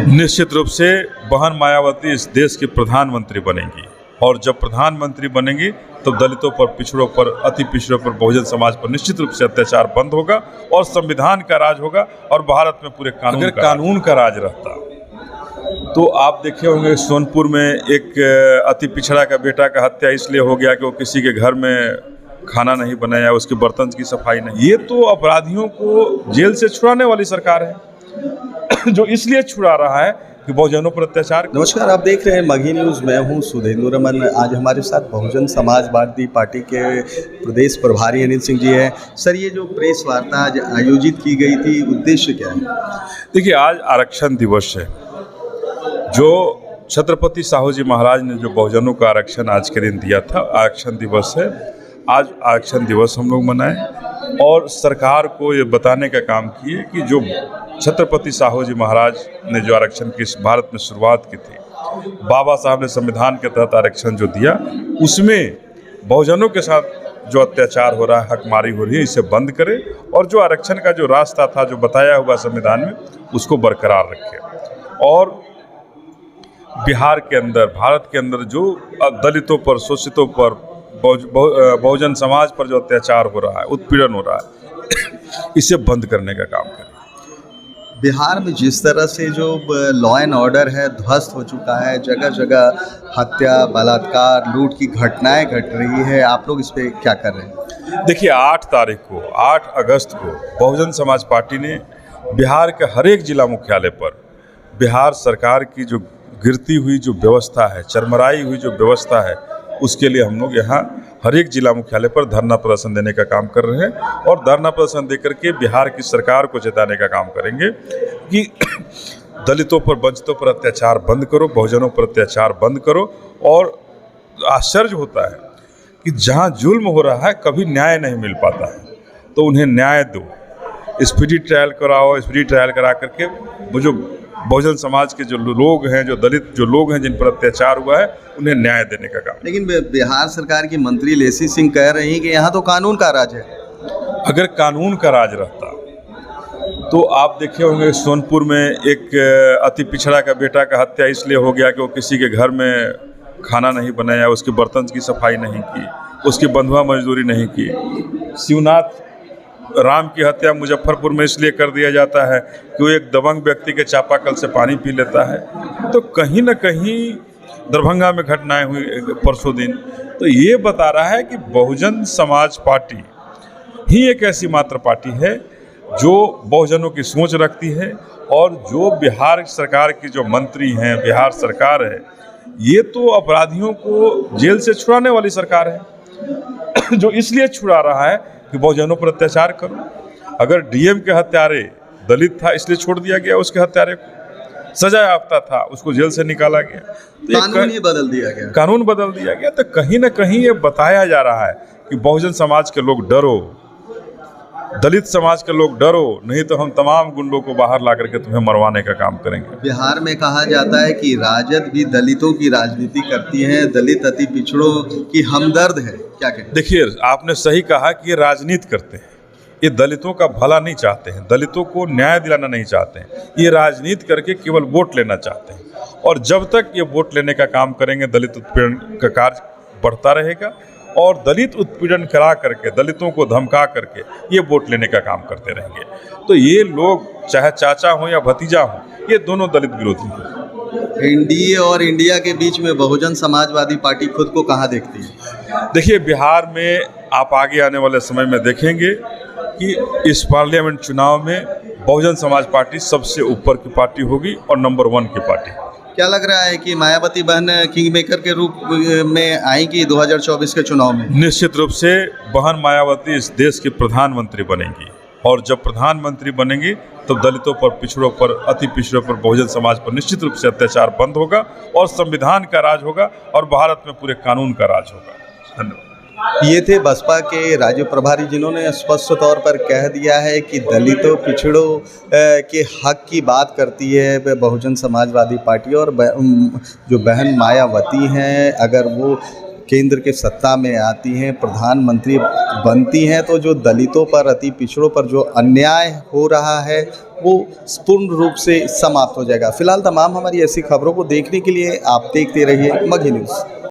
निश्चित रूप से बहन मायावती इस देश की प्रधानमंत्री बनेंगी और जब प्रधानमंत्री बनेंगी तो दलितों पर, पिछड़ों पर, अति पिछड़ों पर, बहुजन समाज पर निश्चित रूप से अत्याचार बंद होगा और संविधान का राज होगा और भारत में पूरे कानून का राज रहता। तो आप देखे होंगे सोनपुर में एक अति पिछड़ा का बेटा का हत्या इसलिए हो गया कि वो किसी के घर में खाना नहीं बनाया, उसके बर्तन की सफाई नहीं। ये तो अपराधियों को जेल से छुड़ाने वाली सरकार है जो इसलिए छुड़ा रहा है कि बहुजनों पर अत्याचार। नमस्कार, आप देख रहे हैं मगही न्यूज़। मैं हूं सुधेंदु रमन। आज हमारे साथ बहुजन समाजवादी पार्टी के प्रदेश प्रभारी अनिल सिंह जी हैं। सर, ये जो प्रेस वार्ता आज आयोजित की गई थी, उद्देश्य क्या है? देखिए, आज आरक्षण दिवस है। जो छत्रपति साहू जी महाराज ने जो बहुजनों का आरक्षण आज के दिन दिया था, आरक्षण दिवस है। आज आरक्षण दिवस हम लोग मनाएं और सरकार को ये बताने का काम किए कि जो छत्रपति साहू जी महाराज ने जो आरक्षण की भारत में शुरुआत की थी, बाबा साहब ने संविधान के तहत आरक्षण जो दिया, उसमें बहुजनों के साथ जो अत्याचार हो रहा है, हकमारी हो रही है, इसे बंद करे और जो आरक्षण का जो रास्ता था जो बताया हुआ संविधान में, उसको बरकरार रखे। और बिहार के अंदर, भारत के अंदर जो दलितों पर, शोषितों पर, बहुजन समाज पर जो अत्याचार हो रहा है, उत्पीड़न हो रहा है, इसे बंद करने का काम करें। बिहार में जिस तरह से जो लॉ एंड ऑर्डर है ध्वस्त हो चुका है, जगह जगह हत्या, बलात्कार, लूट की घटनाएं घट रही है, आप लोग इस पे क्या कर रहे हैं? देखिए, 8 अगस्त को बहुजन समाज पार्टी ने बिहार के हर एक जिला मुख्यालय पर बिहार सरकार की जो गिरती हुई जो व्यवस्था है, चरमराई हुई जो व्यवस्था है, उसके लिए हम लोग यहाँ हर एक जिला मुख्यालय पर धरना प्रदर्शन देने का काम कर रहे हैं और धरना प्रदर्शन देकर के बिहार की सरकार को चेताने का काम करेंगे कि दलितों पर, वंचितों पर अत्याचार बंद करो, बहुजनों पर अत्याचार बंद करो। और आश्चर्य होता है कि जहाँ जुल्म हो रहा है कभी न्याय नहीं मिल पाता है, तो उन्हें न्याय दो, स्पीडी ट्रायल कराओ। स्पीडी ट्रायल करा करके वो जो बहुजन समाज के जो लोग हैं, जो दलित जो लोग हैं जिन पर अत्याचार हुआ है, उन्हें न्याय देने का काम। लेकिन बिहार सरकार की मंत्री लेसी सिंह कह रही हैं कि यहाँ तो कानून का राज है। अगर कानून का राज रहता तो आप देखे होंगे सोनपुर में एक अति पिछड़ा का बेटा का हत्या इसलिए हो गया कि वो किसी के घर में खाना नहीं बनाया, उसके बर्तन की सफाई नहीं की, उसकी बंधुआ मजदूरी नहीं की। शिवनाथ राम की हत्या मुजफ्फरपुर में इसलिए कर दिया जाता है कि वो एक दबंग व्यक्ति के चापाकल से पानी पी लेता है। तो कहीं ना कहीं दरभंगा में घटनाएं हुई परसों दिन, तो ये बता रहा है कि बहुजन समाज पार्टी ही एक ऐसी मात्र पार्टी है जो बहुजनों की सोच रखती है और जो बिहार सरकार की जो मंत्री हैं, बिहार सरकार है, ये तो अपराधियों को जेल से छुड़ाने वाली सरकार है जो इसलिए छुड़ा रहा है कि बहुजनों पर अत्याचार करो। अगर डीएम के हत्यारे दलित था इसलिए छोड़ दिया गया, उसके हत्यारे को सजा याफ्ता था, उसको जेल से निकाला गया, तो कानून ही बदल दिया गया। कानून बदल दिया गया। तो कहीं ना कहीं ये बताया जा रहा है कि बहुजन समाज के लोग डरो, दलित समाज के लोग डरो, नहीं तो हम तमाम गुंडों को बाहर ला करके तुम्हें मरवाने का काम करेंगे। बिहार में कहा जाता है कि राजद भी दलितों की राजनीति करती है, दलित अति पिछड़ों की हमदर्द है, क्या कहें? देखिए, आपने सही कहा कि ये राजनीति करते हैं, ये दलितों का भला नहीं चाहते हैं, दलितों को न्याय दिलाना नहीं चाहते हैं, ये राजनीति करके केवल वोट लेना चाहते हैं। और जब तक ये वोट लेने का काम करेंगे, दलित उत्पीड़न का कार्य बढ़ता रहेगा और दलित उत्पीड़न करा करके, दलितों को धमका करके ये वोट लेने का काम करते रहेंगे। तो ये लोग चाहे चाचा हो या भतीजा हो, ये दोनों दलित विरोधी हैं। एनडीए और इंडिया के बीच में बहुजन समाजवादी पार्टी खुद को कहाँ देखती है? देखिए, बिहार में आप आगे आने वाले समय में देखेंगे कि इस पार्लियामेंट चुनाव में बहुजन समाज पार्टी सबसे ऊपर की पार्टी होगी और नंबर 1 की पार्टी। क्या लग रहा है कि मायावती बहन किंग मेकर के रूप में आएंगी 2024 के चुनाव में? निश्चित रूप से बहन मायावती इस देश की प्रधानमंत्री बनेंगी और जब प्रधानमंत्री बनेंगी तो दलितों पर, पिछड़ों पर, अति पिछड़ों पर, बहुजन समाज पर निश्चित रूप से अत्याचार बंद होगा और संविधान का राज होगा और भारत में पूरे कानून का राज होगा। धन्यवाद। ये थे बसपा के राज्य प्रभारी, जिन्होंने स्पष्ट तौर पर कह दिया है कि दलितों, पिछड़ों के हक की बात करती है बहुजन समाजवादी पार्टी। और जो बहन मायावती हैं, अगर वो केंद्र के सत्ता में आती हैं, प्रधानमंत्री बनती हैं, तो जो दलितों पर, अति पिछड़ों पर जो अन्याय हो रहा है वो पूर्ण रूप से समाप्त हो जाएगा। फिलहाल तमाम हमारी ऐसी खबरों को देखने के लिए आप देखते रहिए मगही न्यूज़।